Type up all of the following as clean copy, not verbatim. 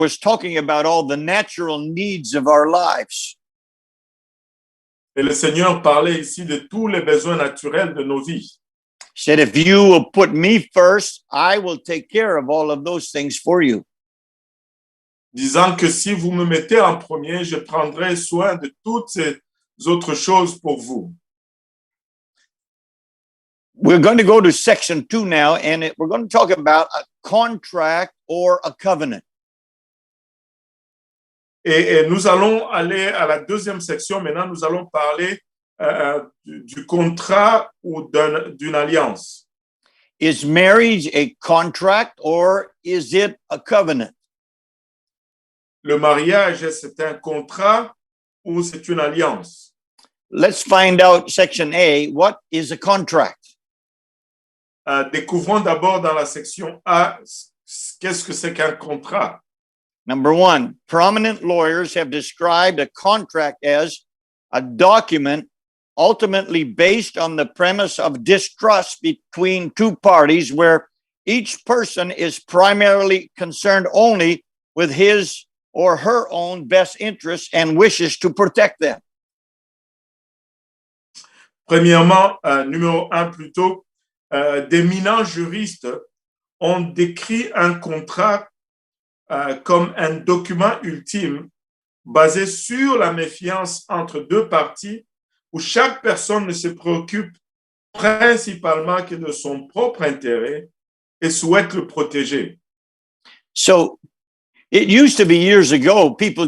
was talking about all the natural needs of our lives. Et le Seigneur parlait ici de tous les besoins naturels de nos vies. He said, if you will put me first, I will take care of all of those things for you. Disant que si vous me mettez en premier, je prendrai soin de toutes ces autres choses pour vous. We're going to go to section 2 now, and we're going to talk about a contract or a covenant. Et nous allons aller à la deuxième section. Maintenant, nous allons parler du contrat ou d'une alliance. Is marriage a contract or is it a covenant? Le mariage, c'est un contrat ou c'est une alliance? Let's find out section A. What is a contract? Découvrons d'abord dans la section A qu'est-ce que c'est qu'un contrat. Number one, prominent lawyers have described a contract as a document ultimately based on the premise of distrust between two parties where each person is primarily concerned only with his or her own best interests and wishes to protect them. Premièrement, numéro 1 plutôt, d'éminents juristes ont décrit un contrat comme un document ultime basé sur la méfiance entre deux parties où chaque personne ne se préoccupe principalement que de son propre intérêt et souhaite le protéger. So it used to be years ago, people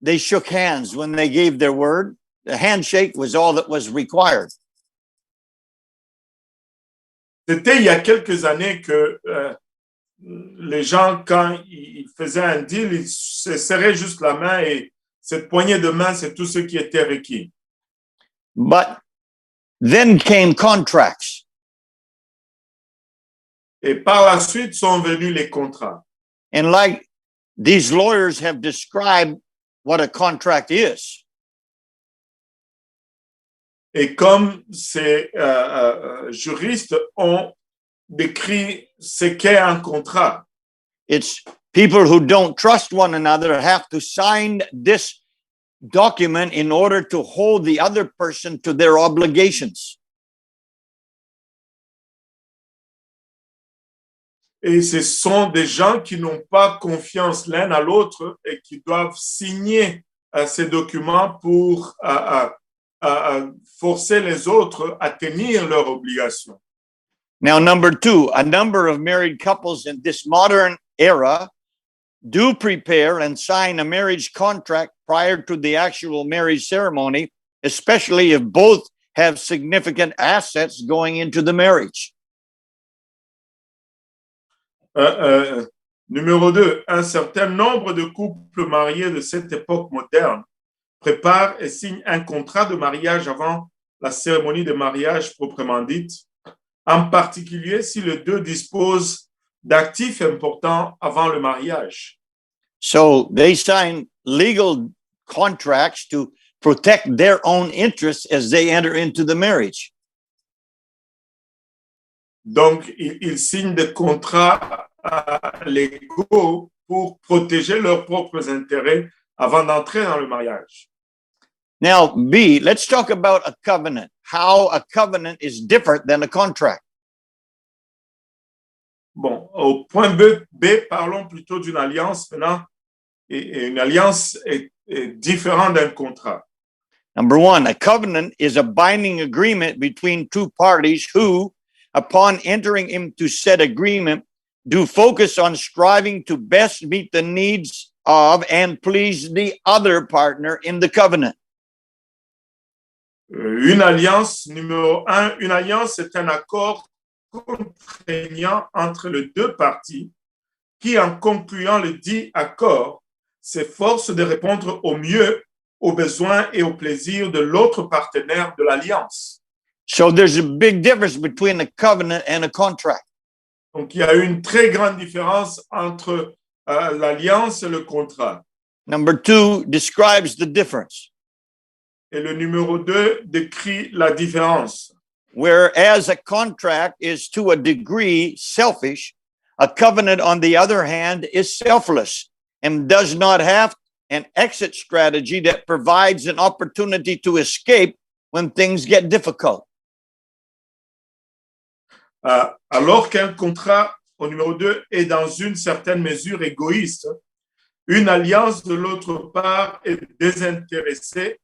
they shook hands when they gave their word. The handshake was all that was required. C'était il y a quelques années que les gens, quand ils faisaient un deal, ils se serraient juste la main et cette poignée de main, c'est tout ce qui était requis. But then came contracts. Et par la suite sont venus les contrats. And like these lawyers have described what a contract is. Et comme ces juristes ont décrit ce qu'est un contrat. It's people who don't trust one another have to sign this document in order to hold the other person to their obligations. Et ce sont des gens qui n'ont pas confiance l'un à l'autre et qui doivent signer ces documents pour forcer les autres à tenir leurs obligations. Now, number 2, a number of married couples in this modern era do prepare and sign a marriage contract prior to the actual marriage ceremony, especially if both have significant assets going into the marriage. Numéro 2, un certain nombre de couples mariés de cette époque moderne préparent et signent un contrat de mariage avant la cérémonie de mariage proprement dite, en particulier si les deux disposent d'actifs importants avant le mariage. So they sign legal contracts to protect their own interests as they enter into the marriage. Donc, ils signent des contrats légaux pour protéger leurs propres intérêts avant d'entrer dans le mariage. Now, B, let's talk about a covenant, how a covenant is different than a contract. Bon, au point B, parlons plutôt d'une alliance maintenant. Et une alliance est différente d'un contrat. Number 1, a covenant is a binding agreement between two parties who, upon entering into said agreement, do focus on striving to best meet the needs of and please the other partner in the covenant. Une alliance, numéro 1, une alliance est un accord contraignant entre les deux parties qui, en concluant le dit accord, s'efforce de répondre au mieux aux besoins et aux plaisirs de l'autre partenaire de l'alliance. So there's a big difference between a covenant and a contract. Donc, il y a une très grande différence entre l'alliance et le contrat. Number 2 describes the difference. Et le numéro 2 décrit la différence. Whereas a contract is to a degree selfish, a covenant, on the other hand, is selfless. and does not have an exit strategy that provides an opportunity to escape when things get difficult. Alors qu'un contrat au numéro 2 est dans une certaine mesure égoïste, une alliance de l'autre part est désintéressée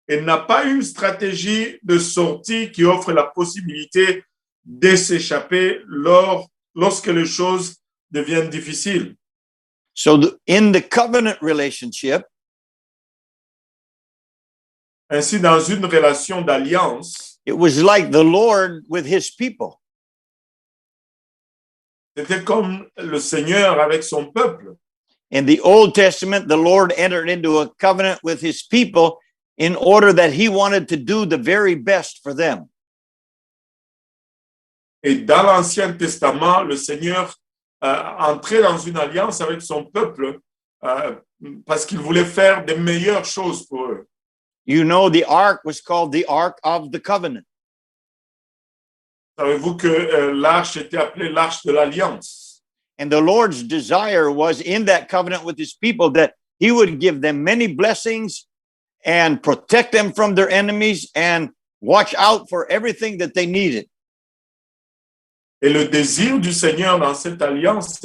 et n'a pas une stratégie de sortie qui offre la possibilité de s'échapper lorsque les choses deviennent difficiles. So in the covenant relationship, Ainsi, dans une relation d'alliance, it was like the Lord with his people. c'était comme le Seigneur avec son peuple. In the Old Testament, the Lord entered into a covenant with his people in order that he wanted to do the very best for them. Et dans l'Ancien Testament, le Seigneur entrait dans une alliance avec son peuple parce qu'il voulait faire des meilleures choses pour eux. You know, the ark was called the Ark of the Covenant. Savez-vous que l'arche était appelée l'arche de l'Alliance? And the Lord's desire was in that covenant with his people that he would give them many blessings and protect them from their enemies and watch out for everything that they needed. Et le désir du Seigneur dans cette alliance,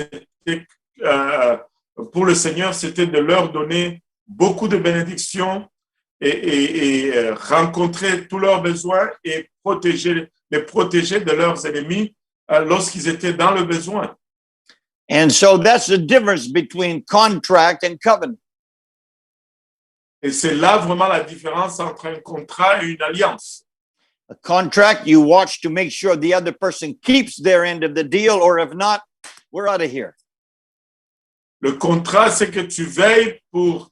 pour le Seigneur, c'était de leur donner beaucoup de bénédictions et rencontrer tous leurs besoins et les protéger de leurs ennemis lorsqu'ils étaient dans le besoin. And so that's the difference between contract and covenant. Et c'est là vraiment la différence entre un contrat et une alliance. A contract, you watch to make sure the other person keeps their end of the deal, or if not, we're out of here. Le contrat, c'est que tu veilles pour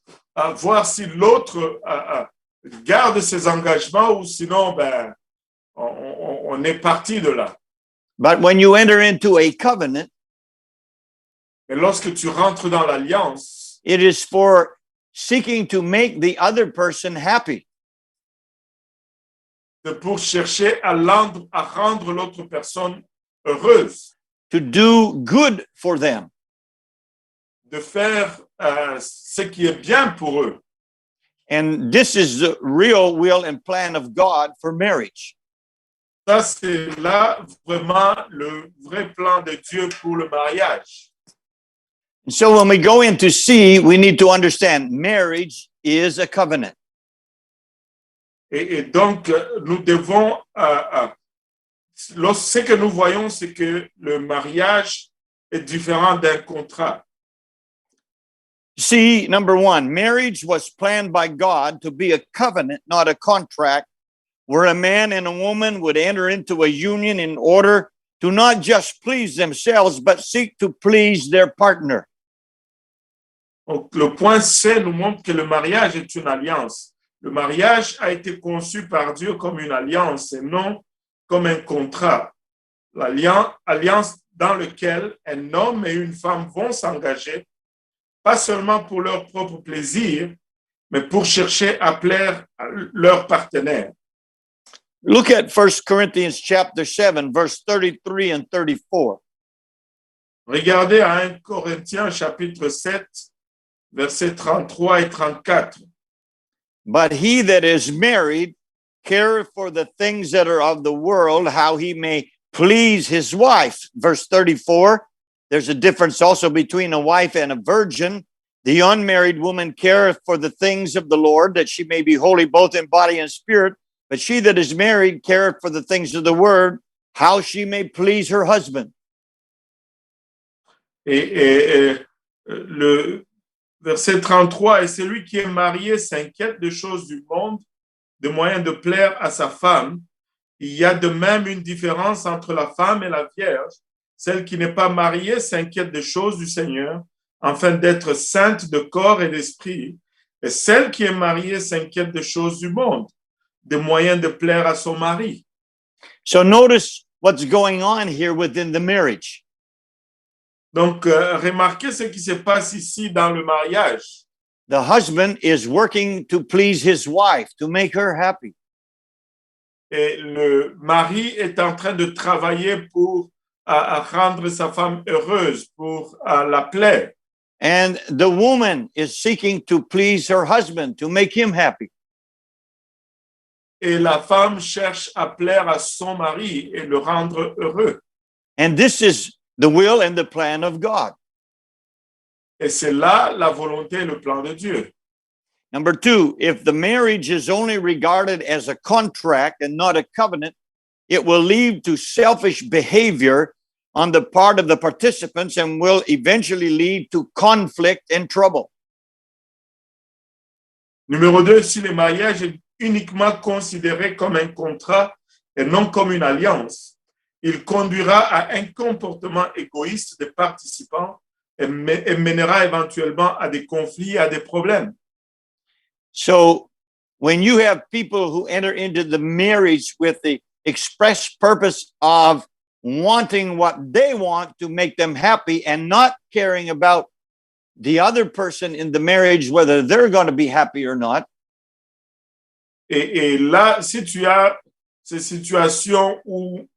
voir si l'autre garde ses engagements ou sinon, ben, on est parti de là. But when you enter into a covenant, Mais lorsque tu rentres dans l'alliance, it is for seeking to make the other person happy. c'est pour chercher à rendre l'autre personne heureuse, To do good for them. de faire ce qui est bien pour eux. And this is the real will and plan of God for marriage. Ça, c'est là vraiment le vrai plan de Dieu pour le mariage. And so when we go in to see, we need to understand marriage is a covenant. Et donc, nous devons, ce que nous voyons, c'est que le mariage est différent d'un contrat. See, number one, marriage was planned by God to be a covenant, not a contract, where a man and a woman would enter into a union in order to not just please themselves, but seek to please their partner. Donc, le point C nous montre que le mariage est une alliance. Le mariage a été conçu par Dieu comme une alliance et non comme un contrat. L'alliance dans laquelle un homme et une femme vont s'engager, pas seulement pour leur propre plaisir, mais pour chercher à plaire à leur partenaire. Look at 1 Corinthians chapter 7, verse 33 and 34. Regardez à 1 Corinthiens chapitre 7, versets 33 et 34. But he that is married careth for the things that are of the world, how he may please his wife. Verse 34, there's a difference also between a wife and a virgin. The unmarried woman careth for the things of the Lord, that she may be holy both in body and spirit. But she that is married careth for the things of the word, how she may please her husband. Et le verset 33, et celui qui est marié s'inquiète des choses du monde, de moyens de plaire à sa femme. Il y a de même une différence entre la femme et la vierge. Celle qui n'est pas mariée s'inquiète des choses du Seigneur, afin d'être sainte de corps et d'esprit. Et celle qui est mariée s'inquiète des choses du monde, des moyens de plaire à son mari. So notice what's going on here within the marriage. Donc, remarquez ce qui se passe ici dans le mariage. The husband is working to please his wife, to make her happy. Et le mari est en train de travailler pour rendre sa femme heureuse, pour la plaire. And the woman is seeking to please her husband, to make him happy. Et la femme cherche à plaire à son mari et le rendre heureux. And this is the will and the plan of God. Et c'est là la volonté et le plan de Dieu. Number two, if the marriage is only regarded as a contract and not a covenant, it will lead to selfish behavior on the part of the participants and will eventually lead to conflict and trouble. Numéro 2, si le mariage est uniquement considéré comme un contrat et non comme une alliance, il conduira à un comportement égoïste des participants et mènera éventuellement à des conflits et à des problèmes. So when you have people who enter into the marriage with the express purpose of wanting what they want to make them happy and not caring about the other person in the marriage, whether they're going to be happy or not. Et là, si tu as ces situations où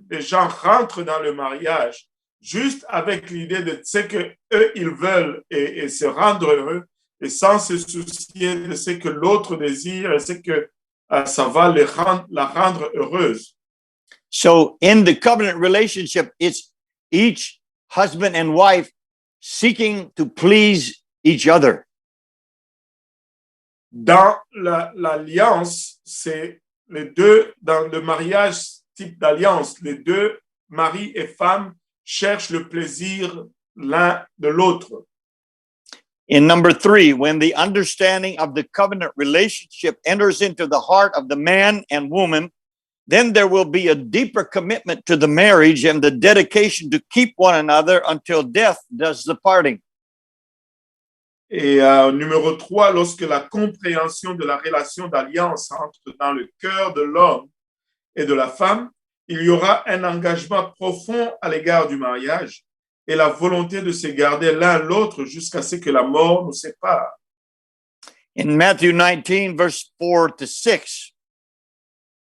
les gens rentrent dans le mariage juste avec l'idée de ce que eux ils veulent et se rendre heureux et sans se soucier de ce que l'autre désire et ce que ça va la rendre heureuse. So in the covenant relationship, it's each husband and wife seeking to please each other. Dans l'alliance, c'est les deux, dans le mariage type d'alliance, les deux, mari et femme, cherchent le plaisir l'un de l'autre. In number three, when the understanding of the covenant relationship enters into the heart of the man and woman, then there will be a deeper commitment to the marriage and the dedication to keep one another until death does the parting. Et numéro 3, lorsque la compréhension de la relation d'alliance entre dans le cœur de l'homme et de la femme, il y aura un engagement profond à l'égard du mariage et la volonté de se garder l'un l'autre jusqu'à ce que la mort nous sépare. In Matthew 19, verse 4 to 6,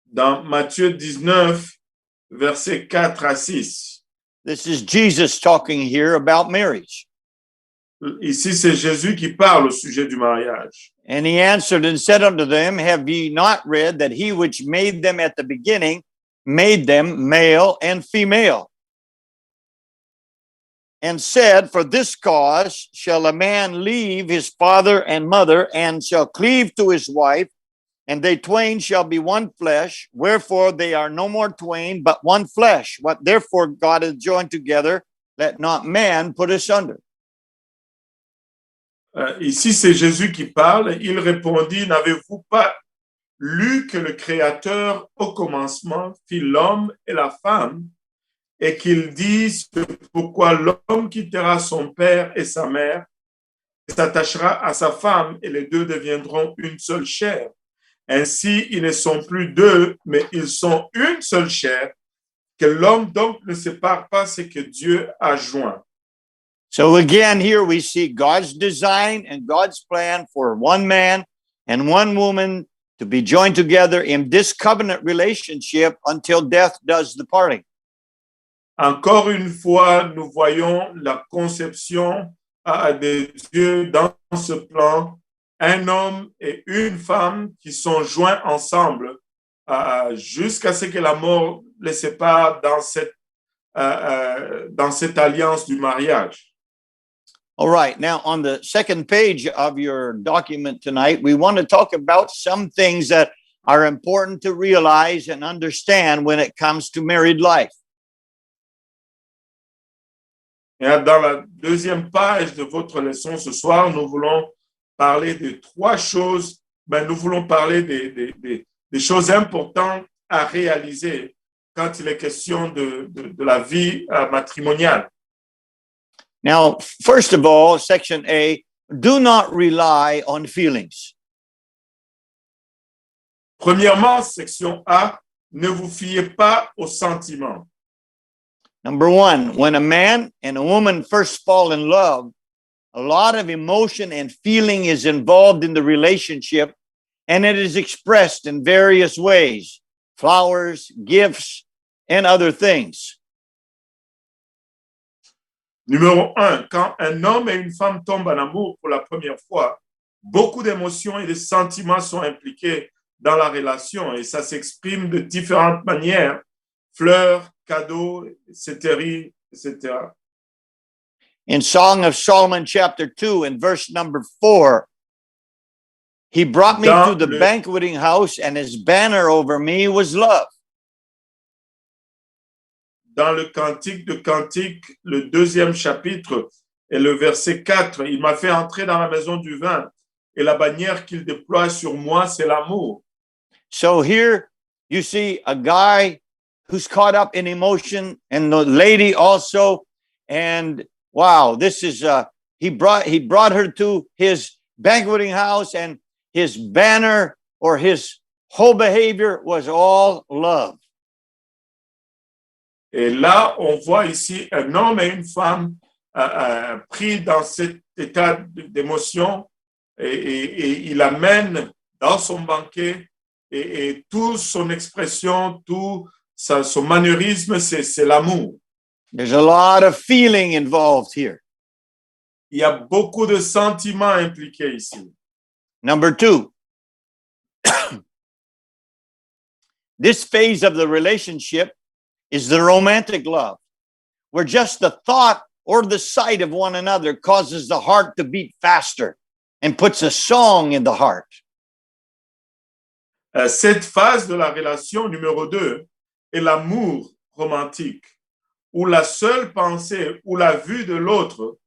Dans Matthieu 19, versets 4 à 6, this is Jesus talking here about marriage. ici c'est Jésus qui parle au sujet du mariage. And he answered and said unto them, have ye not read that he which made them at the beginning made them male and female? And said, for this cause shall a man leave his father and mother, and shall cleave to his wife, and they twain shall be one flesh. Wherefore they are no more twain, but one flesh. What therefore God hath joined together, let not man put asunder. Ici, c'est Jésus qui parle. Il répondit, n'avez-vous pas lu que le Créateur, au commencement, fit l'homme et la femme, et qu'il dit, c'est pourquoi l'homme quittera son père et sa mère, et s'attachera à sa femme, et les deux deviendront une seule chair. Ainsi, ils ne sont plus deux, mais ils sont une seule chair, que l'homme donc ne sépare pas ce que Dieu a joint. So again, here we see God's design and God's plan for one man and one woman to be joined together in this covenant relationship until death does the parting. Encore une fois, nous voyons la conception de Dieu dans ce plan, un homme et une femme qui sont joints ensemble jusqu'à ce que la mort les sépare dans cette alliance du mariage. All right. Now, on the second page of your document tonight, we want to talk about some things that are important to realize and understand when it comes to married life. Et dans la deuxième page de votre leçon ce soir, nous voulons parler de trois choses. Nous voulons parler des choses importantes à réaliser quand il est question de la vie matrimoniale. Now, first of all, section A, do not rely on feelings. Premièrement, section A, ne vous fiez pas aux sentiments. Number one, when a man and a woman first fall in love, a lot of emotion and feeling is involved in the relationship, and it is expressed in various ways, flowers, gifts, and other things. Numéro 1, quand un homme et une femme tombent en amour pour la première fois, beaucoup d'émotions et de sentiments sont impliqués dans la relation et ça s'exprime de différentes manières, fleurs, cadeaux, etc., etc. In Song of Solomon, chapter 2, and verse number 4, he brought me to the banqueting house, and his banner over me was love. Dans le Cantique de Cantique, le 2e chapitre et le verset 4, il m'a fait entrer dans la maison du vin et la bannière qu'il déploie sur moi, c'est l'amour. So here you see a guy who's caught up in emotion, and the lady also, and wow, this is he brought her to his banqueting house, and his banner or his whole behavior was all love. Et là, on voit ici un homme et une femme pris dans cet état d'émotion et il amène dans son banquet et toute son expression, tout son manœuvrisme, c'est l'amour. There's a lot of feeling involved here. Il y a beaucoup de sentiments impliqués ici. Number 2, this phase of the relationship is the romantic love, where just the thought or the sight of one another causes the heart to beat faster and puts a song in the heart. Cette phase de la relation numéro 2 est l'amour romantique, où la seule pensée ou la vue de l'autre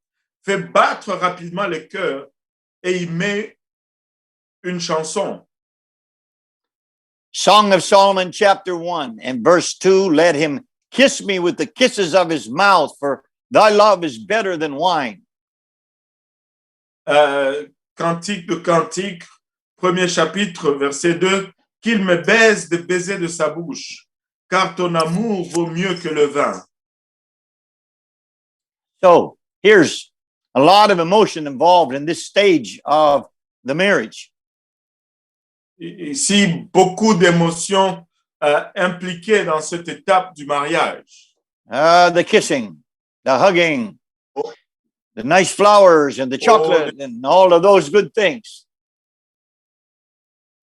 fait battre rapidement le cœur et il met une chanson. Song of Solomon, chapter 1 and verse 2, let him kiss me with the kisses of his mouth, for thy love is better than wine. Cantique de Cantique, 1er chapitre, verset 2, qu'il me baise de baisers de sa bouche, car ton amour vaut mieux que le vin. So here's a lot of emotion involved in this stage of the marriage. Ici, beaucoup d'émotions impliquées dans cette étape du mariage. The kissing, the hugging, the nice flowers and the chocolate and all of those good things.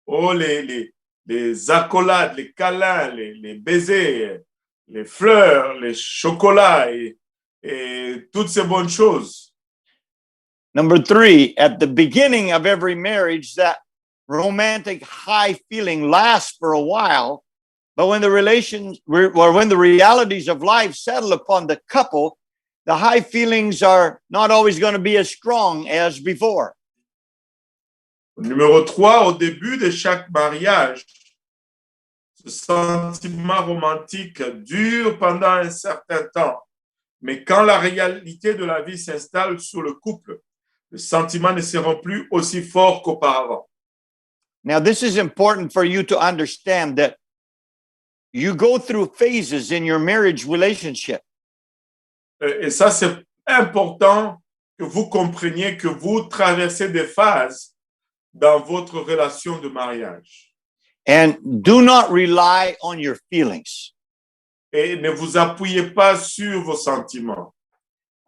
Les accolades, les câlins, les baisers, les fleurs, les chocolats et toutes ces bonnes choses. Number 3, at the beginning of every marriage, that romantic high feeling lasts for a while, but when the realities of life settle upon the couple, the high feelings are not always going to be as strong as before. Numéro 3, au début de chaque mariage, ce sentiment romantique dure pendant un certain temps, mais quand la réalité de la vie s'installe sur le couple, les sentiments ne seront plus aussi forts qu'auparavant. Now, this is important for you to understand that you go through phases in your marriage relationship. Et ça, c'est important que vous compreniez que vous traversez des phases dans votre relation de mariage. And do not rely on your feelings. Et ne vous appuyez pas sur vos sentiments.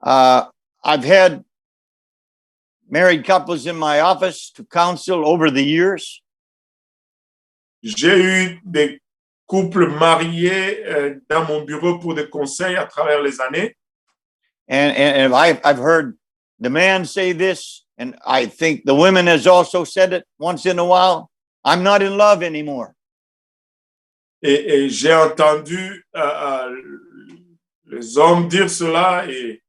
I've had married couples in my office to counsel over the years. J'ai eu des couples mariés dans mon bureau pour des conseils à travers les années. And I've heard the man say this, and I think the women has also said it once in a while. I'm not in love anymore. Et j'ai entendu les hommes dire cela et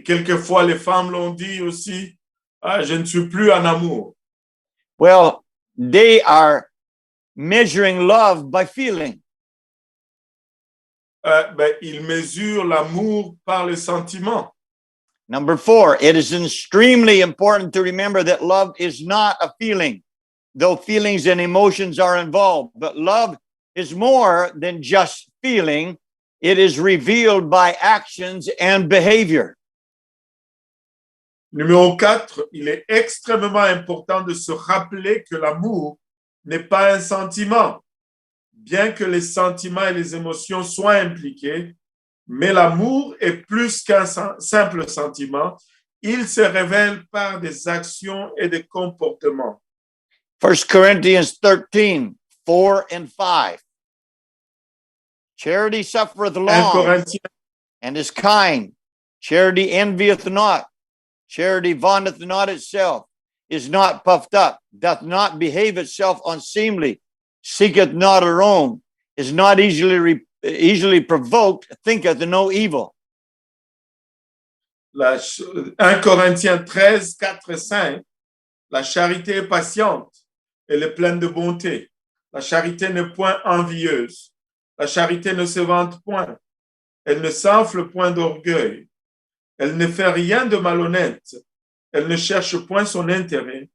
quelquefois les femmes l'ont dit aussi. Je ne suis plus en amour. Well, they are measuring love by feeling. Ils mesurent l'amour par les sentiments. Number 4, it is extremely important to remember that love is not a feeling, though feelings and emotions are involved. But love is more than just feeling. It is revealed by actions and behavior. Numéro 4, il est extrêmement important de se rappeler que l'amour n'est pas un sentiment. Bien que les sentiments et les émotions soient impliqués, Mais l'amour est plus qu'un simple sentiment. Il se révèle par des actions et des comportements. 1 Corinthians 13, 4 and 5. Charity suffereth 1 long Corinthiens, and is kind. Charity envieth not. Charity vaunteth not itself, is not puffed up, doth not behave itself unseemly, seeketh not her own, is not easily provoked, thinketh no evil. 1 Corinthiens 13, 4 et 5. La charité est patiente, elle est pleine de bonté. La charité n'est point envieuse. La charité ne se vante point. Elle ne s'enfle point d'orgueil. Elle ne fait rien de malhonnête. Elle ne cherche point son intérêt.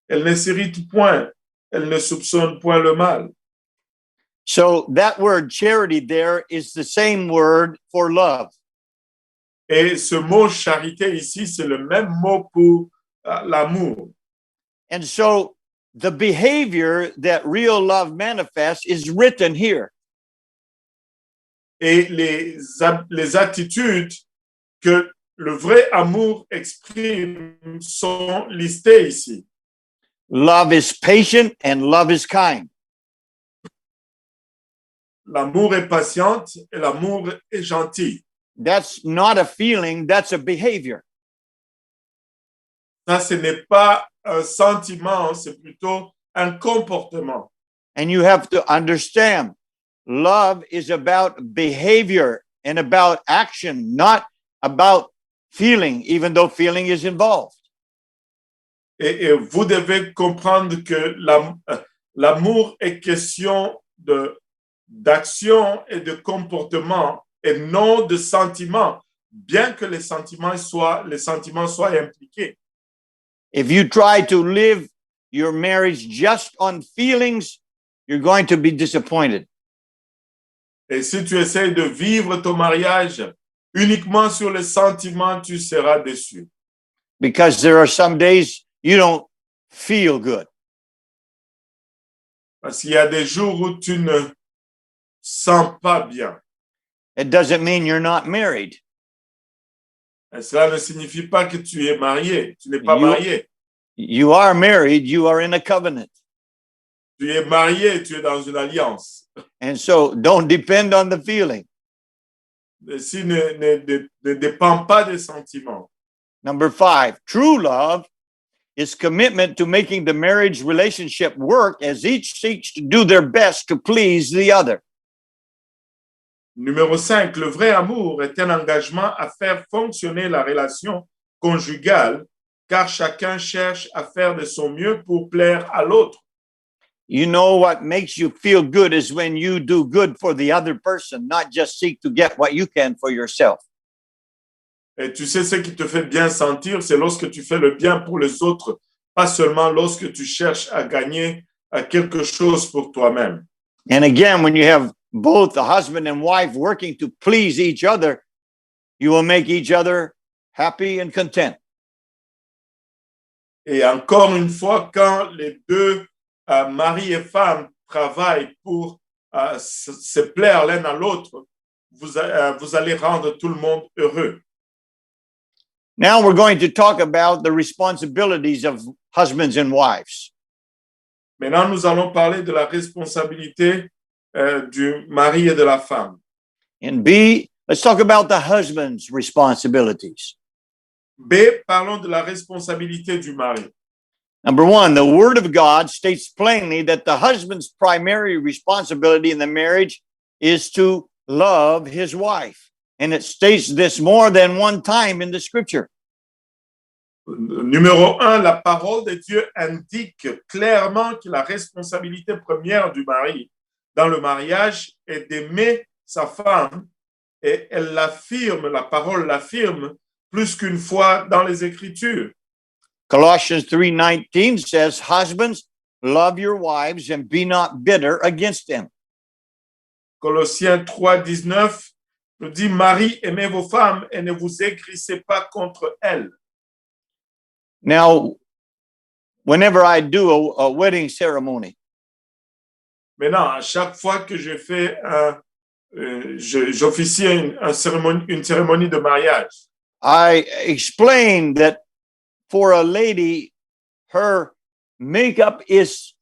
Elle ne s'irrite point. Elle ne soupçonne point le mal. So that word charity there is the same word for love. Et ce mot charité ici, c'est le même mot pour l'amour. And so the behavior that real love manifests is written here. Et les attitudes que le vrai amour exprime sont listées ici. Love is patient and love is kind. L'amour est patiente et l'amour est gentil. That's not a feeling, that's a behavior. Ça, ce n'est pas un sentiment, c'est plutôt un comportement. And you have to understand, love is about behavior and about action, not about feeling, even though feeling is involved. Et vous devez comprendre que l'amour est question d'action et de comportement et non de sentiments, bien que les sentiments soient impliqués. If you try to live your marriage just on feelings, you're going to be disappointed. Et si tu essaies de vivre ton mariage uniquement sur les sentiments, tu seras déçu. Because there are some days you don't feel good. Parce qu'il y a des jours où tu ne sens pas bien. It doesn't mean you're not married. Et cela ne signifie pas que tu es marié. Tu n'es pas marié. You are married, you are in a covenant. Tu es marié, tu es dans une alliance. And so don't depend on the feeling. Ceci ne dépend pas des sentiments. Number 5, true love is commitment to making the marriage relationship work as each seeks to do their best to please the other. Numéro 5, le vrai amour est un engagement à faire fonctionner la relation conjugale, car chacun cherche à faire de son mieux pour plaire à l'autre. You know what makes you feel good is when you do good for the other person, not just seek to get what you can for yourself. Et tu sais ce qui te fait bien sentir, c'est lorsque tu fais le bien pour les autres, pas seulement lorsque tu cherches à gagner quelque chose pour toi-même. And again, when you have both the husband and wife working to please each other, you will make each other happy and content. Et encore une fois, quand les deux mari et femme travaillent pour se plaire l'un à l'autre, vous allez rendre tout le monde heureux. Now we're going to talk about the responsibilities of husbands and wives. Maintenant, nous allons parler de la responsabilité du mari et de la femme. And B, let's talk about the husband's responsibilities. B, parlons de la responsabilité du mari. Number 1, the Word of God states plainly that the husband's primary responsibility in the marriage is to love his wife. And it states this more than one time in the scripture. Numéro 1, la parole de Dieu indique clairement que la responsabilité première du mari dans le mariage est d'aimer sa femme, et elle l'affirme, la parole l'affirme plus qu'une fois dans les Écritures. Colossians 3:19 says, husbands, love your wives and be not bitter against them. Colossiens 3:19 nous dit, Marie, aimez vos femmes et ne vous aigrissez pas contre elles. Now, whenever I do a wedding ceremony, Maintenant, à chaque fois que je fais j'officie une cérémonie de mariage. I explained that for a lady, her makeup is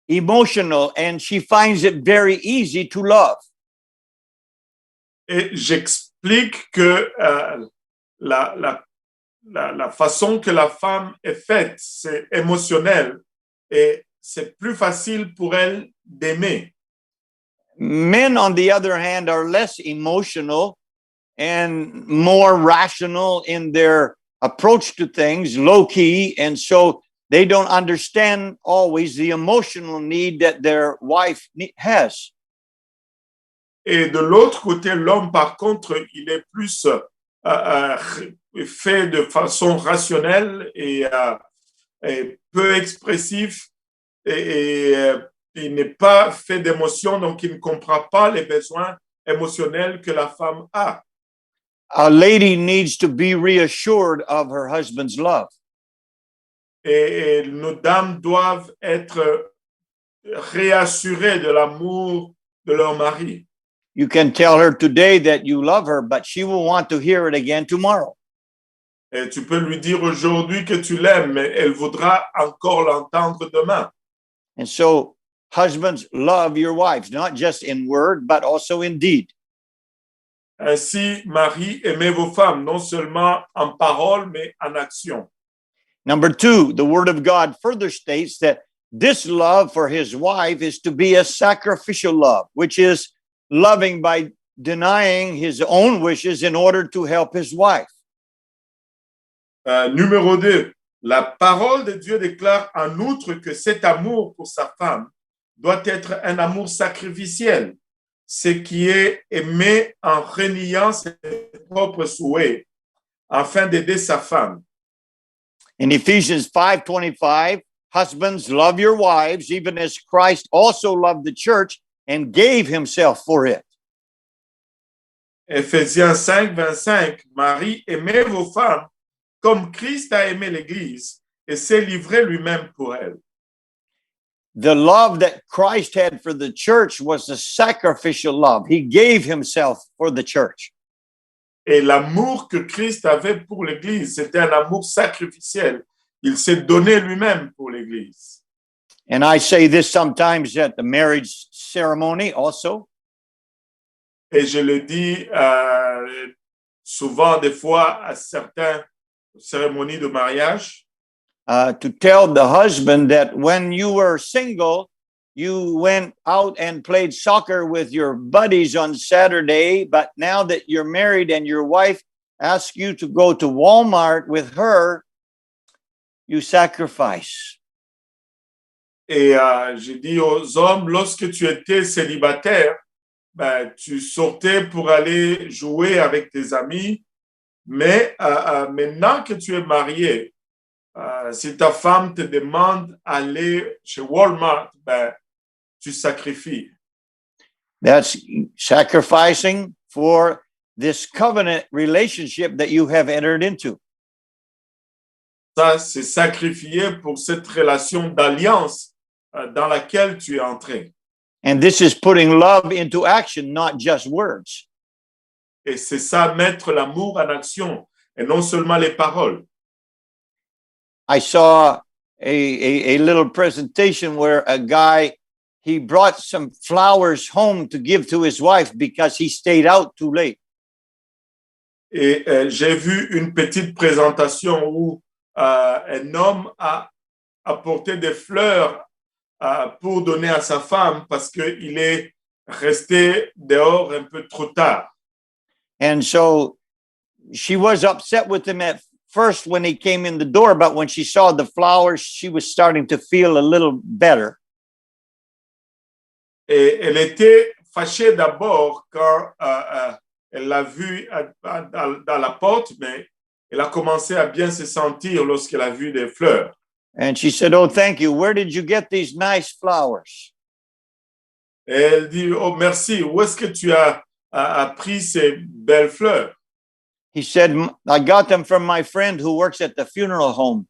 emotional and she finds it very easy to love. Et j'explique que la façon que la femme est faite, c'est émotionnel et c'est plus facile pour elle d'aimer. Men, on the other hand, are less emotional and more rational in their approach to things, low key. And so they don't understand always the emotional need that their wife has. Et de l'autre côté, l'homme, par contre, il est plus fait de façon rationnelle et peu expressif et il n'est pas fait d'émotion, donc il ne comprend pas les besoins émotionnels que la femme a. A lady needs to be reassured of her husband's love. Et nos dames doivent être réassurées de l'amour de leur mari. You can tell her today that you love her, but she will want to hear it again tomorrow. Et tu peux lui dire aujourd'hui que tu l'aimes, mais elle voudra encore l'entendre demain. And so, husbands, love your wives, not just in word, but also in deed. Ainsi, Marie, aimez vos femmes, non seulement en parole, mais en action. Number two, the word of God further states that this love for his wife is to be a sacrificial love, which is loving by denying his own wishes in order to help his wife. Numéro 2, la parole de Dieu déclare en outre que cet amour pour sa femme doit être un amour sacrificiel, ce qui est aimé en reniant ses propres souhaits afin d'aider sa femme. In Ephesians 5:25, husbands, love your wives, even as Christ also loved the church and gave himself for it. Éphésiens 5:25, Marie, aimez vos femmes comme Christ a aimé l'Église et s'est livré lui-même pour elle. The love that Christ had for the church was a sacrificial love. He gave himself for the church. Et l'amour que Christ avait pour l'Église, c'était un amour sacrificiel. Il s'est donné lui-même pour l'Église. And I say this sometimes at the marriage ceremony also. Et je le dis souvent, des fois, à certaines cérémonies de mariage, to tell the husband that when you were single, you went out and played soccer with your buddies on Saturday, but now that you're married and your wife asks you to go to Walmart with her, you sacrifice. Et j'ai dit aux hommes, lorsque tu étais célibataire, ben, tu sortais pour aller jouer avec tes amis, mais maintenant que tu es marié, si ta femme te demande d'aller chez Walmart, ben, tu sacrifies. That's sacrificing for this covenant relationship that you have entered into. Ça, c'est sacrifier pour cette relation d'alliance dans laquelle tu es entré. And this is putting love into action, not just words. Et c'est ça, mettre l'amour en action, et non seulement les paroles. I saw a little presentation where a guy, he brought some flowers home to give to his wife because he stayed out too late. Et j'ai vu une petite présentation où un homme a apporté des fleurs pour donner à sa femme parce qu'il est resté dehors un peu trop tard. And so she was upset with him at first when he came in the door, but when she saw the flowers, she was starting to feel a little better. Et elle était fâchée d'abord quand elle l'a vu dans la porte, mais elle a commencé à bien se sentir lorsqu'elle a vu des fleurs. And she said, "Oh, thank you. Where did you get these nice flowers?" Et elle dit, oh merci, où est-ce que tu as pris ces belles fleurs? He said, "I got them from my friend who works at the funeral home."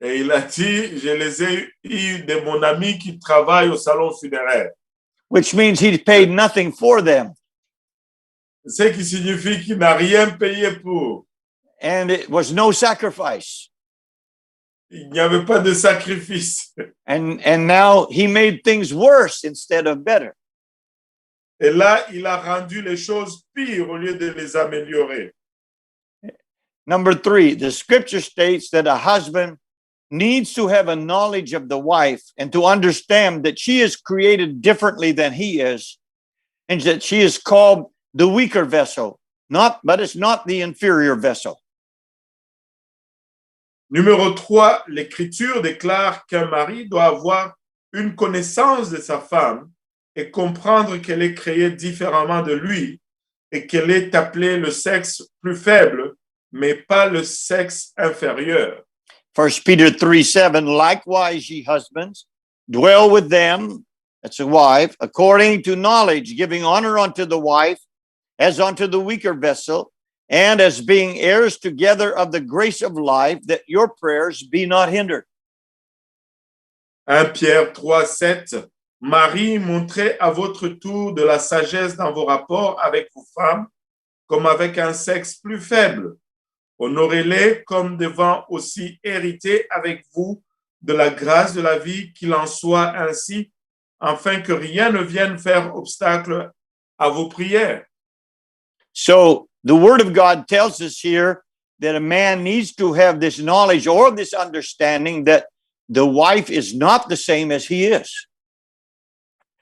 Et il a dit, je les ai eues de mon ami qui travaille au salon funéraire. which means he paid nothing for them. Ce qui signifie qu'il n'a rien payé pour. And it was no sacrifice. Il n'y avait pas de sacrifice. And now he made things worse instead of better. Et là, il a rendu les choses pires au lieu de les améliorer. Number 3, the scripture states that a husband needs to have a knowledge of the wife and to understand that she is created differently than he is, and that she is called the weaker vessel, but it's not the inferior vessel. Numéro 3, l'Écriture déclare qu'un mari doit avoir une connaissance de sa femme et comprendre qu'elle est créée différemment de lui et qu'elle est appelée le sexe plus faible, mais pas le sexe inférieur. 1 Peter 3:7, likewise, ye husbands, dwell with them, that's a wife, according to knowledge, giving honor unto the wife as unto the weaker vessel, and as being heirs together of the grace of life, that your prayers be not hindered. 1 Pierre 3:7, Marie, montrez à votre tour de la sagesse dans vos rapports avec vos femmes, comme avec un sexe plus faible. Honorez-les comme devant aussi hériter avec vous de la grâce de la vie, qu'il en soit ainsi, afin que rien ne vienne faire obstacle à vos prières. So the word of God tells us here that a man needs to have this knowledge or this understanding that the wife is not the same as he is.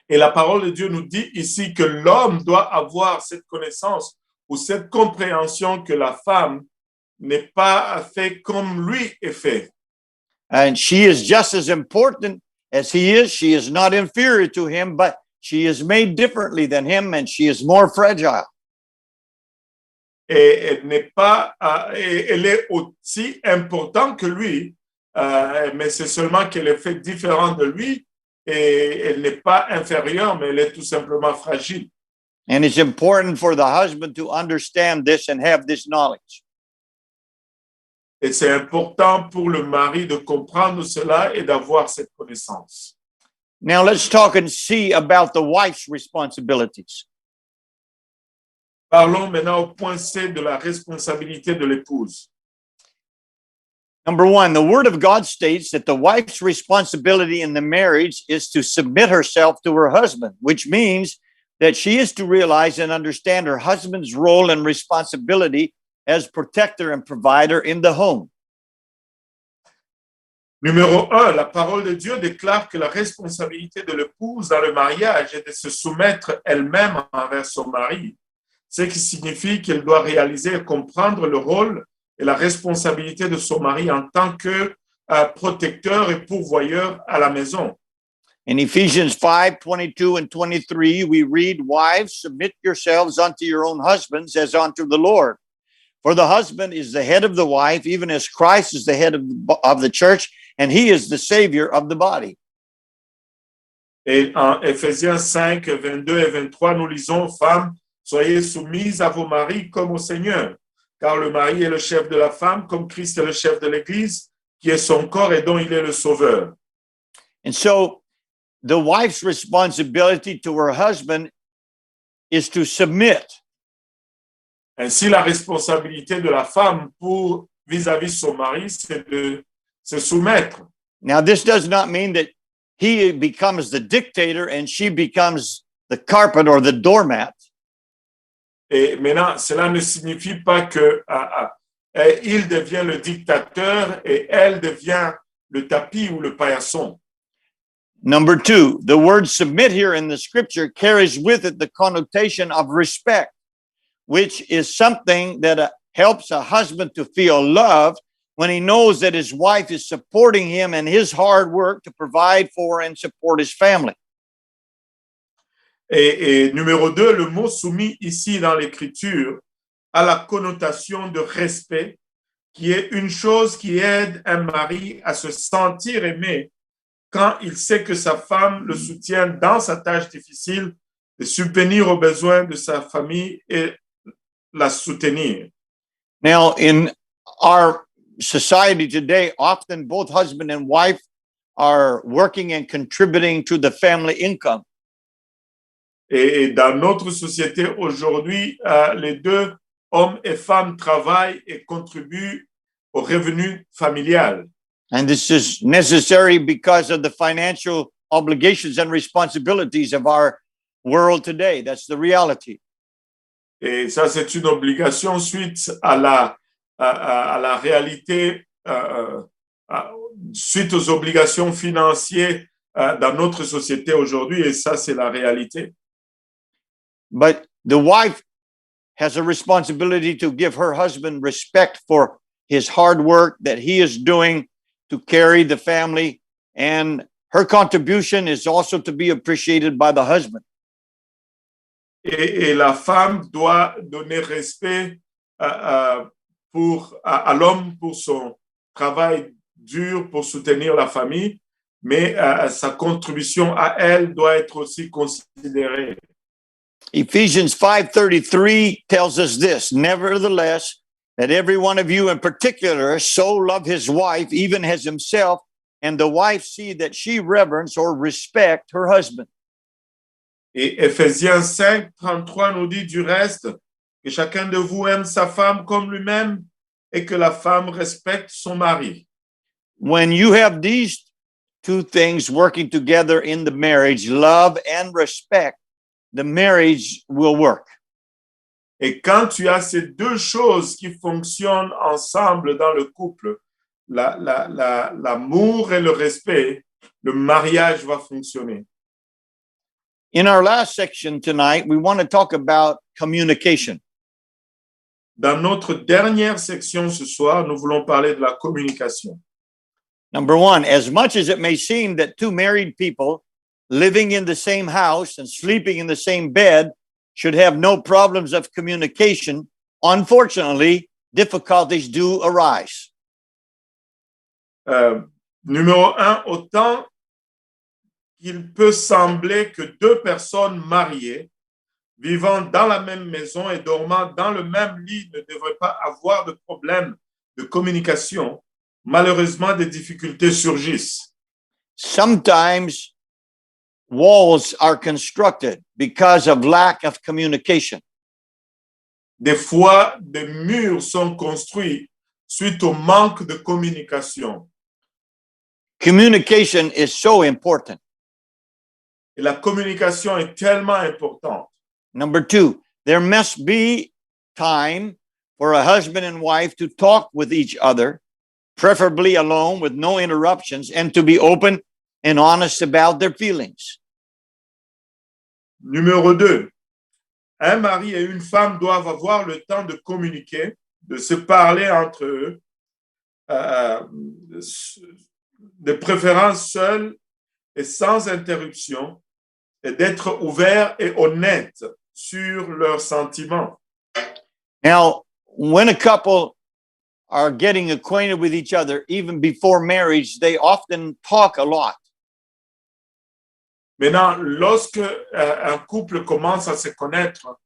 Et la parole de Dieu nous dit ici que l'homme doit avoir cette connaissance ou cette compréhension que la femme n'est pas fait comme lui est fait. And she is just as important as he is. She is not inferior to him, but she is made differently than him, and she is more fragile. Et elle n'est pas, elle est aussi importante que lui, mais c'est seulement qu'elle est faite différente de lui, et elle n'est pas inférieure, mais elle est tout simplement fragile. And it's important for the husband to understand this and have this knowledge. Et c'est important pour le mari de comprendre cela et d'avoir cette connaissance. Now let's talk and see about the wife's responsibilities. Parlons maintenant au point C de la responsabilité de l'épouse. Number 1, the word of God states that the wife's responsibility in the marriage is to submit herself to her husband, which means that she is to realize and understand her husband's role and responsibility as protector and provider in the home. Numéro 1, la parole de Dieu déclare que la responsabilité de l'épouse dans le mariage est de se soumettre elle-même envers son mari, ce qui signifie qu'elle doit réaliser et comprendre le rôle et la responsabilité de son mari en tant que protecteur et pourvoyeur à la maison. In Ephesians 5:22 and 23, we read, wives, submit yourselves unto your own husbands as unto the Lord. For the husband is the head of the wife, even as Christ is the head of the church, and he is the savior of the body. Et en Éphésiens 5, 22 et 23, nous lisons, femmes, soyez soumises à vos maris comme au Seigneur, car le mari est le chef de la femme, comme Christ est le chef de l'Église, qui est son corps et dont il est le sauveur. And so the wife's responsibility to her husband is to submit. Ainsi, la responsabilité de la femme pour vis-à-vis son mari, c'est de se soumettre. Now, this does not mean that he becomes the dictator and she becomes the carpet or the doormat. Et maintenant, cela ne signifie pas que il devient le dictateur et elle devient le tapis ou le paillasson. Number 2, the word submit here in the scripture carries with it the connotation of respect, which is something that helps a husband to feel loved when he knows that his wife is supporting him in his hard work to provide for and support his family. Et numéro 2, le mot soumis ici dans l'Écriture a la connotation de respect, qui est une chose qui aide un mari à se sentir aimé quand il sait que sa femme le soutient dans sa tâche difficile de subvenir aux besoins de sa famille et la soutenir. Now, in our society today, often both husband and wife are working and contributing to the family income. Et dans notre société aujourd'hui, les deux, hommes et femmes, travaillent et contribuent au revenu familial. And this is necessary because of the financial obligations and responsibilities of our world today. That's the reality. Et ça, c'est une obligation suite à la réalité, suite aux obligations financières dans notre société aujourd'hui. Et ça, c'est la réalité. But the wife has a responsibility to give her husband respect for his hard work that he is doing to carry the family. And her contribution is also to be appreciated by the husband. Et la femme doit donner respect à l'homme pour son travail dur pour soutenir la famille, mais sa contribution à elle doit être aussi considérée. Ephesians 5:33 tells us this, nevertheless, that every one of you in particular so love his wife, even as himself, and the wife see that she reverence or respect her husband. Et Éphésiens 5:33 nous dit du reste que chacun de vous aime sa femme comme lui-même et que la femme respecte son mari. When you have these two things working together in the marriage, love and respect, the marriage will work. Et quand tu as ces deux choses qui fonctionnent ensemble dans le couple, l'amour et le respect, le mariage va fonctionner. In our last section tonight, we want to talk about communication. Dans notre dernière section ce soir, nous voulons parler de la communication. Number one, as much as it may seem that two married people living in the same house and sleeping in the same bed should have no problems of communication, unfortunately, difficulties do arise. Numéro un, autant qu'il peut sembler que deux personnes mariées, vivant dans la même maison et dormant dans le même lit, ne devraient pas avoir de problème de communication, malheureusement, des difficultés surgissent. Sometimes walls are constructed because of lack of communication. Des fois, des murs sont construits suite au manque de communication. Communication is so important. Et la communication est tellement importante. Number two, there must be time for a husband and wife to talk with each other, preferably alone with no interruptions, and to be open and honest about their feelings. Numéro 2, un mari et une femme doivent avoir le temps de communiquer, de se parler entre eux, de préférence seuls et sans interruption, et d'être ouverts et honnêtes sur leurs sentiments. Now, when a couple are getting acquainted with each other, even before marriage, they often talk a lot. Maintenant, lorsque un couple commence à se connaître,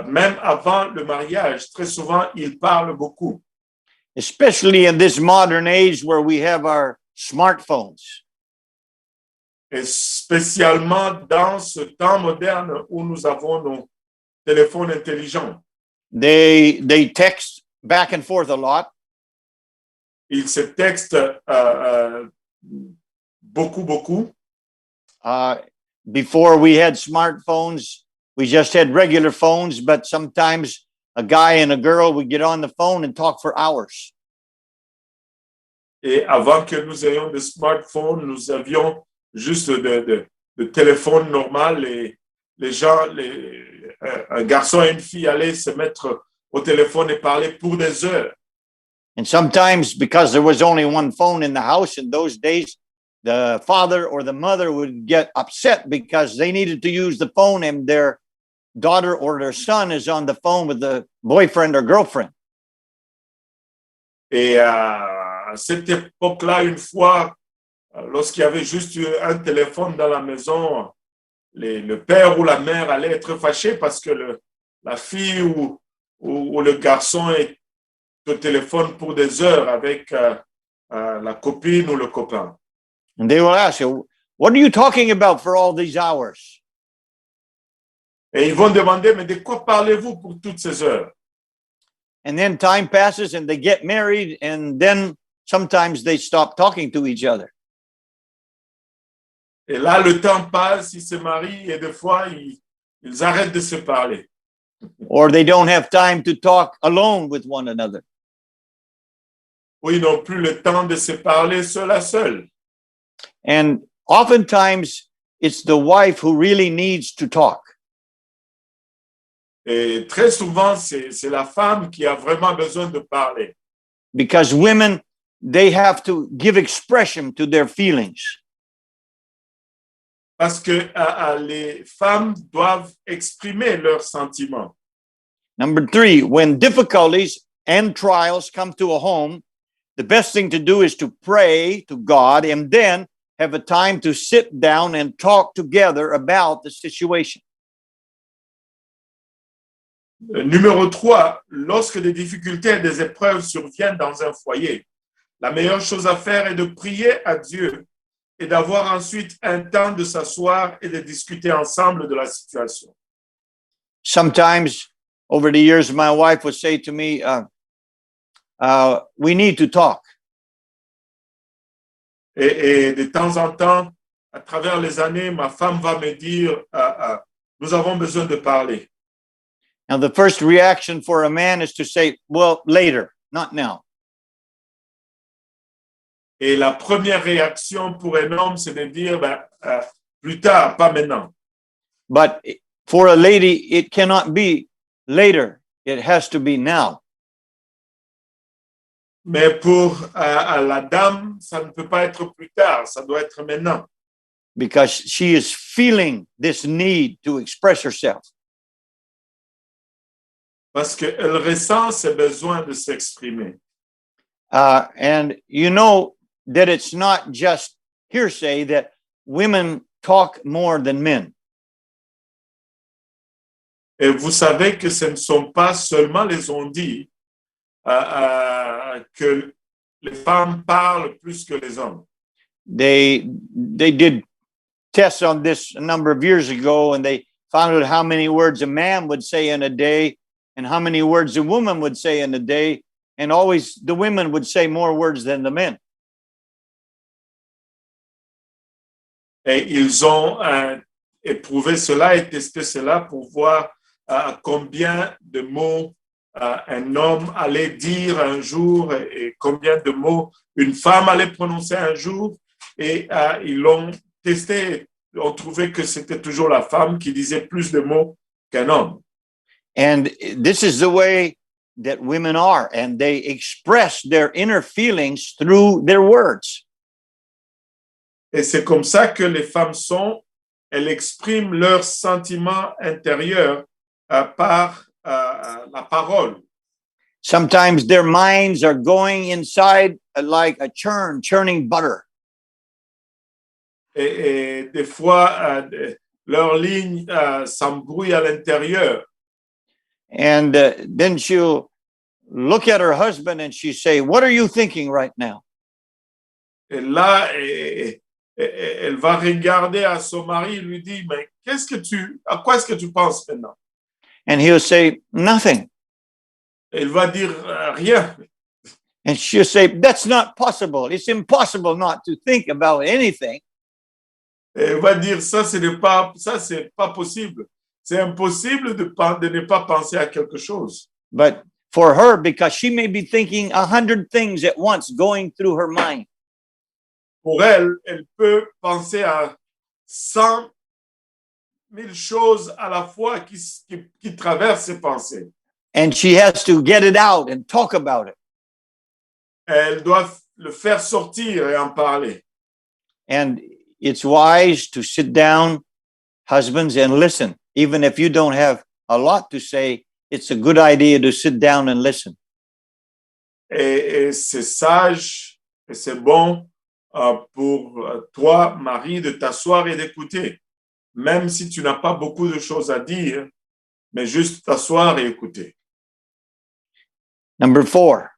même avant le mariage, très souvent, ils parlent beaucoup. Especially in this modern age where we have our smartphones. Et spécialement dans ce temps moderne où nous avons nos téléphones intelligents. They text back and forth a lot. Ils se textent beaucoup. Before we had smartphones, we just had regular phones, but sometimes a guy and a girl would get on the phone and talk for hours. Et avant que nous ayons des smartphones, nous avions juste de téléphones normaux. Les gens, un garçon et une fille allaient se mettre au téléphone et parler pour des heures. And sometimes, because there was only one phone in the house in those days, the father or the mother would get upset because they needed to use the phone and their daughter or their son is on the phone with the boyfriend or girlfriend. Et à cette époque-là, une fois, lorsqu'il y avait juste un téléphone dans la maison, le père ou la mère allait être fâché parce que la fille ou le garçon est au téléphone pour des heures avec la copine ou le copain. And they will ask you, what are you talking about for all these hours? Et ils vont demander, mais de quoi parlez-vous pour toutes ces heures? And then time passes and they get married, and then sometimes they stop talking to each other. Et là, le temps passe, ils se marient et des fois, ils arrêtent de se parler. Or they don't have time to talk alone with one another. Ou ils n'ont plus le temps de se parler seul à seul. And oftentimes it's the wife who really needs to talk. Et très souvent, c'est la femme qui a vraiment besoin de parler. Because women, they have to give expression to their feelings. Parce que les femmes doivent exprimer leurs sentiments. Number 3, when difficulties and trials come to a home, the best thing to do is to pray to God and then have a time to sit down and talk together about the situation. Numéro 3, lorsque des difficultés et des épreuves surviennent dans un foyer, la meilleure chose à faire est de prier à Dieu et d'avoir ensuite un temps de s'asseoir et de discuter ensemble de la situation. Sometimes over the years, my wife would say to me, we need to talk. Et de temps en temps, à travers les années, ma femme va me dire, nous avons besoin de parler. Now, the first reaction for a man is to say, well, later, not now. Et la première réaction pour un homme, c'est de dire, plus tard, pas maintenant. But for a lady, it cannot be later. It has to be now. Mais pour la dame, ça ne peut pas être plus tard, ça doit être maintenant. Because she is feeling this need to express herself. Parce qu'elle ressent ce besoin de s'exprimer. And you know that it's not just hearsay that women talk more than men. Et vous savez que ce ne sont pas seulement les on-dit que les femmes parlent plus que les hommes. They did tests on this a number of years ago, and they found out how many words a man would say in a day and how many words a woman would say in a day. And always the women would say more words than the men. Et ils ont éprouvé cela et testé cela pour voir combien de mots un homme allait dire un jour et combien de mots une femme allait prononcer un jour. Et ils l'ont testé, ont trouvé que c'était toujours la femme qui disait plus de mots qu'un homme. And this is the way that women are, and they express their inner feelings through their words. Et c'est comme ça que les femmes sont, elles expriment leurs sentiments intérieurs par la parole. Sometimes their minds are going inside like a churning butter. Et des fois, leur ligne s'embrouille à l'intérieur. And then she'll look at her husband and she say, "What are you thinking right now?" Et là, elle va regarder à son mari et lui dire, mais à quoi est-ce que tu penses maintenant? And he'll say, "Nothing." Elle va dire rien. And she'll say, "That's not possible. It's impossible not to think about anything." Elle va dire, ça, c'est pas possible. C'est impossible de ne pas penser à quelque chose. But for her, because she may be thinking 100 things at once going through her mind. Pour elle, elle peut penser à 100 000 choses à la fois qui traversent ses pensées. And she has to get it out and talk about it. Elle doit le faire sortir et en parler. And it's wise to sit down, husbands, and listen. Even if you don't have a lot to say, it's a good idea to sit down and listen. Et c'est sage et c'est bon pour toi, mari, de t'asseoir et d'écouter. Même si tu n'as pas beaucoup de choses à dire, mais juste t'asseoir et écouter. Number 4,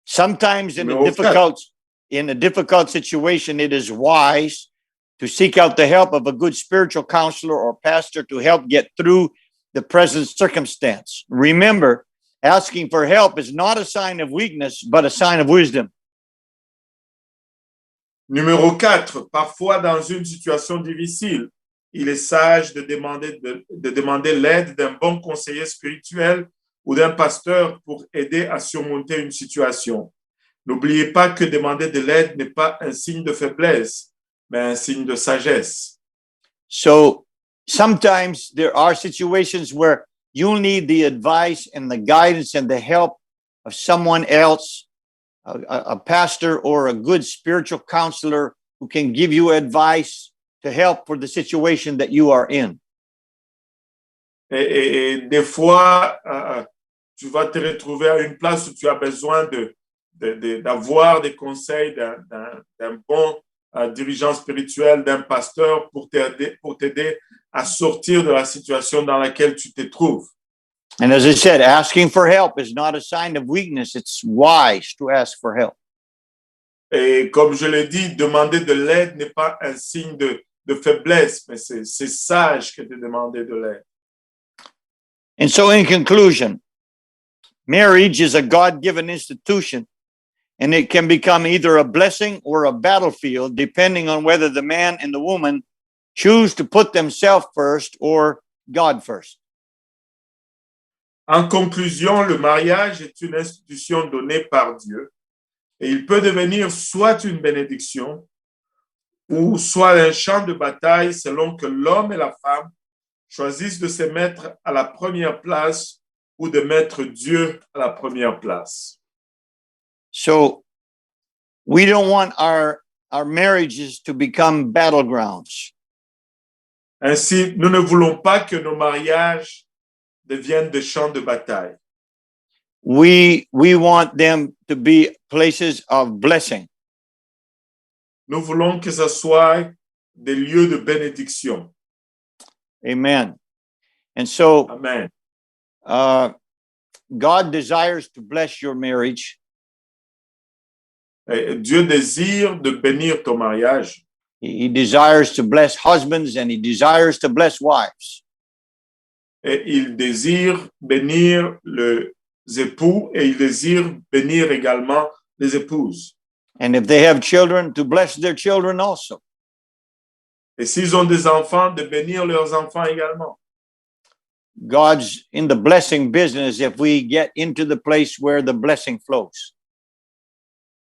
sometimes in Numéro a difficult situation, it is wise to seek out the help of a good spiritual counselor or pastor to help get through the present circumstance. Remember, asking for help is not a sign of weakness, but a sign of wisdom. Numéro 4, parfois dans une situation difficile, il est sage de demander l'aide d'un bon conseiller spirituel ou d'un pasteur pour aider à surmonter une situation. N'oubliez pas que demander de l'aide n'est pas un signe de faiblesse, mais un signe de sagesse. So sometimes there are situations where you'll need the advice and the guidance and the help of someone else, a pastor or a good spiritual counselor who can give you advice to help for the situation that you are in. Et des fois, tu vas te retrouver à une place où tu as besoin d'avoir des conseils d'un bon dirigeant spirituel, d'un pasteur pour t'aider à sortir de la situation dans laquelle tu te trouves. And as I said, asking for help is not a sign of weakness. It's wise to ask for help. Et comme je l'ai dit, demander de l'aide n'est pas un signe de faiblesse, mais c'est sage que de demander de l'aide. And so in conclusion, marriage is a God-given institution, and it can become either a blessing or a battlefield, depending on whether the man and the woman choose to put themselves first or God first. En conclusion, le mariage est une institution donnée par Dieu et il peut devenir soit une bénédiction ou soit un champ de bataille selon que l'homme et la femme choisissent de se mettre à la première place ou de mettre Dieu à la première place. So we don't want our marriages to become battlegrounds. Ainsi, nous ne voulons pas que nos mariages deviennent des champs de bataille. We want them to be places of blessing. Nous voulons que ce soit des lieux de bénédiction. Amen. And so Amen. God desires to bless your marriage. Et Dieu désire de bénir ton mariage. He desires to bless husbands and he desires to bless wives. Et il désire bénir les époux et il désire bénir également les épouses. And if they have children, to bless their children also. Et s'ils ont des enfants, de bénir leurs enfants également. God's in the blessing business if we get into the place where the blessing flows.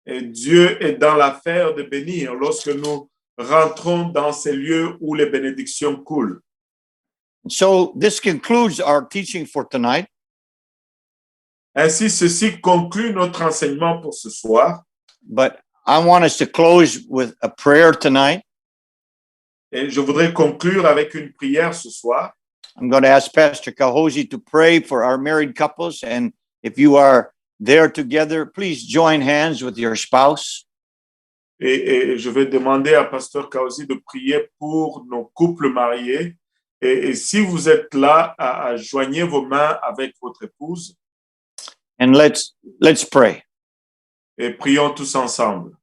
Et Dieu est dans l'affaire de bénir lorsque nous rentrons dans ces lieux où les bénédictions coulent. So this concludes our teaching for tonight. Ainsi, ceci conclut notre enseignement pour ce soir. But I want us to close with a prayer tonight. Et je voudrais conclure avec une prière ce soir. I'm going to ask Pastor Kahosi to pray for our married couples. And if you are there together, please join hands with your spouse. Et je vais demander à Pasteur Kaosi de prier pour nos couples mariés. Et si vous êtes là, joignez vos mains avec votre épouse. And let's pray. Et prions tous ensemble.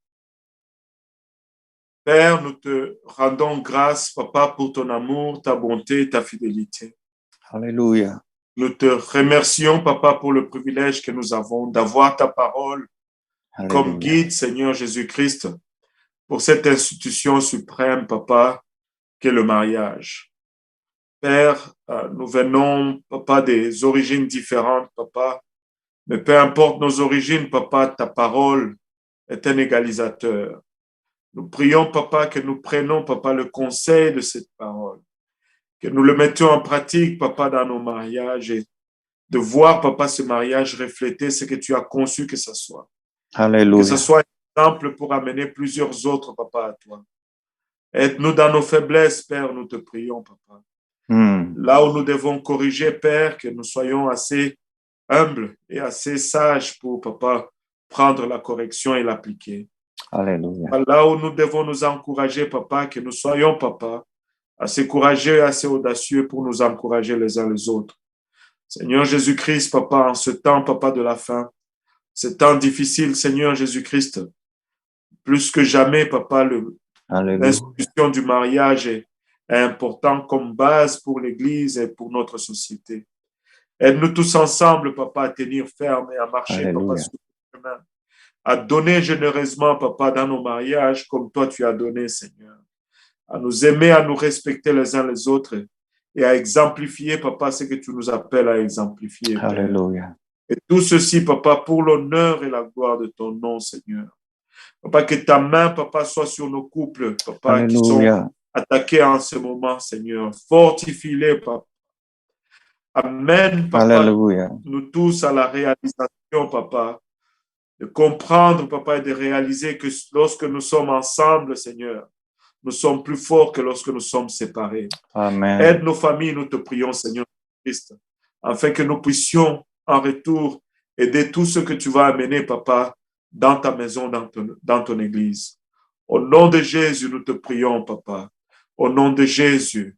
Père, nous te rendons grâce, Papa, pour ton amour, ta bonté, ta fidélité. Hallelujah. Nous te remercions, Papa, pour le privilège que nous avons d'avoir ta parole comme guide, Seigneur Jésus-Christ, pour cette institution suprême, Papa, qu'est le mariage. Père, nous venons, Papa, des origines différentes, Papa, mais peu importe nos origines, Papa, ta parole est un égalisateur. Nous prions, Papa, que nous prenons, Papa, le conseil de cette parole, que nous le mettions en pratique, Papa, dans nos mariages et de voir, Papa, ce mariage refléter ce que tu as conçu que ce soit. Hallelujah. Que ce soit un exemple pour amener plusieurs autres, Papa, à toi. Aide-nous dans nos faiblesses, Père, nous te prions, Papa. Là où nous devons corriger, Père, que nous soyons assez humbles et assez sages pour, Papa, prendre la correction et l'appliquer. Hallelujah. Là où nous devons nous encourager, Papa, que nous soyons, Papa, assez courageux et assez audacieux pour nous encourager les uns les autres. Seigneur Jésus-Christ, Papa, en ce temps, Papa, de la fin, ce temps difficile, Seigneur Jésus-Christ, plus que jamais, Papa, Hallelujah. L'institution du mariage est important comme base pour l'Église et pour notre société. Aide-nous tous ensemble, papa, à tenir ferme et à marcher, papa, Hallelujah. sur le chemin. À donner généreusement, papa, dans nos mariages, comme toi tu as donné, Seigneur. À nous aimer, à nous respecter les uns les autres et à exemplifier, papa, ce que tu nous appelles à exemplifier, Père. Hallelujah. Et tout ceci, papa, pour l'honneur et la gloire de ton nom, Seigneur. Papa, que ta main, papa, soit sur nos couples, papa, qui sont Hallelujah. attaqués en ce moment, Seigneur. Fortifie-les, papa. Amène, papa, Hallelujah. nous tous à la réalisation, papa, de comprendre, papa, et de réaliser que lorsque nous sommes ensemble, Seigneur, nous sommes plus forts que lorsque nous sommes séparés. Amen. Aide nos familles, nous te prions, Seigneur Christ, afin que nous puissions, en retour, aider tout ce que tu vas amener, papa, dans ta maison, dans ton église. Au nom de Jésus, nous te prions, papa. Au nom de Jésus.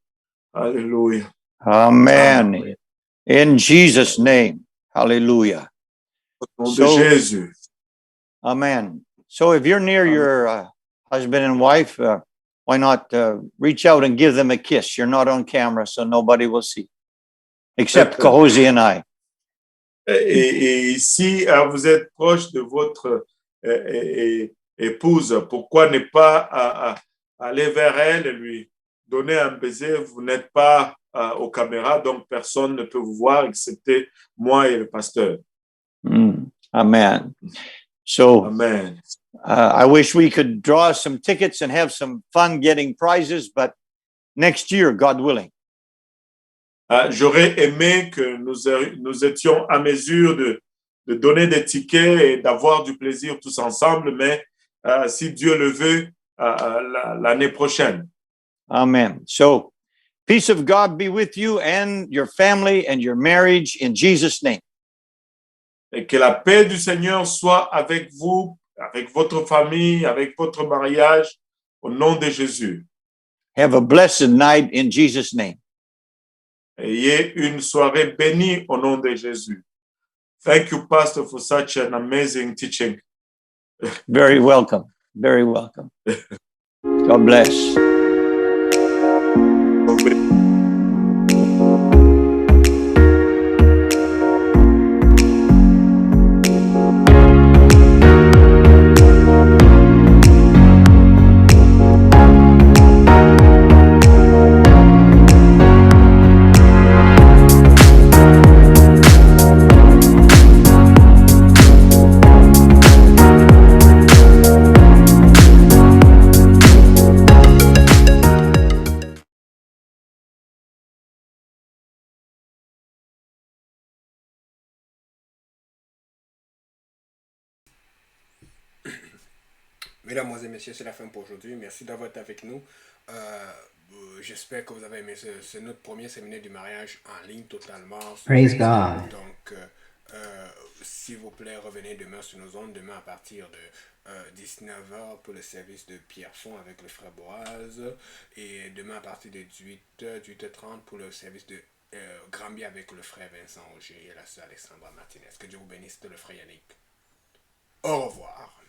Alléluia. Amen. Amen. In Jesus' name. Hallelujah. Au nom de So- Jésus. Amen. So if you're near Amen. your husband and wife, why not reach out and give them a kiss? You're not on camera, so nobody will see, except Kahosi and I. Et si vous êtes proche de votre épouse, pourquoi ne pas aller vers elle et lui donner un baiser? Vous n'êtes pas aux caméras, donc personne ne peut vous voir excepté moi et le pasteur. Amen. So Amen. I wish we could draw some tickets and have some fun getting prizes, but next year, God willing. J'aurais aimé que nous étions à mesure de donner des tickets et d'avoir du plaisir tous ensemble, mais si Dieu le veut, l'année prochaine. Amen. So peace of God be with you and your family and your marriage in Jesus' name. Et que la paix du Seigneur soit avec vous, avec votre famille, avec votre mariage, au nom de Jésus. Have a blessed night in Jesus' name. Ayez une soirée bénie au nom de Jésus. Thank you, Pastor, for such an amazing teaching. Very welcome. Very welcome. God bless. Mesdames et messieurs, c'est la fin pour aujourd'hui. Merci d'avoir été avec nous. J'espère que vous avez aimé c'est notre premier séminaire du mariage en ligne totalement. Praise God. Donc, s'il vous plaît, revenez demain sur nos ondes, demain à partir de 19h pour le service de Pierrefonds avec le frère Boaz, et demain à partir de 18h, 18h30 pour le service de Granby avec le frère Vincent Roger et la sœur Alexandra Martinez. Que Dieu vous bénisse, de le frère Yannick. Au revoir.